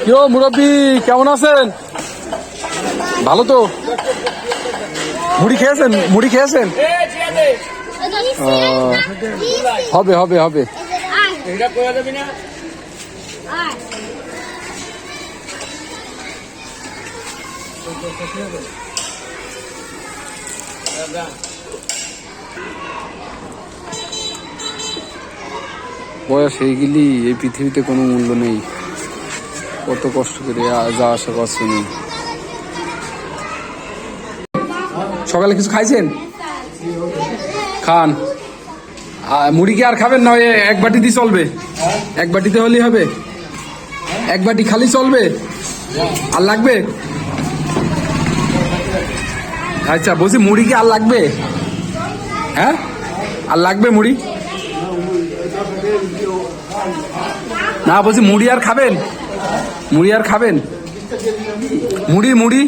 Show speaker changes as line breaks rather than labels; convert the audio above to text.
কিও মুরব্বী, কেমন আছেন? ভালো তো? মুড়ি খেয়েছেন? মুড়ি খেয়েছেন? হবে হবে হবে। বয়স হয়ে গেলি এই পৃথিবীতে কোনো মূল্য নেই। কত কষ্ট করে যা আসা করছেন। সকালে কিছু খাইছেন? খান। মুড়ি কি আর খাবেন না? এক বাটি দিয়ে চলবে? এক বাটিতে হলেই হবে? এক বাটি খালি চলবে? আর লাগবে? আচ্ছা, বলছি মুড়ি কি আর লাগবে? হ্যাঁ, আর লাগবে মুড়ি? না, বলছি মুড়ি আর খাবেন? মুড়ি আর খাবেন? মুড়ি মুড়ি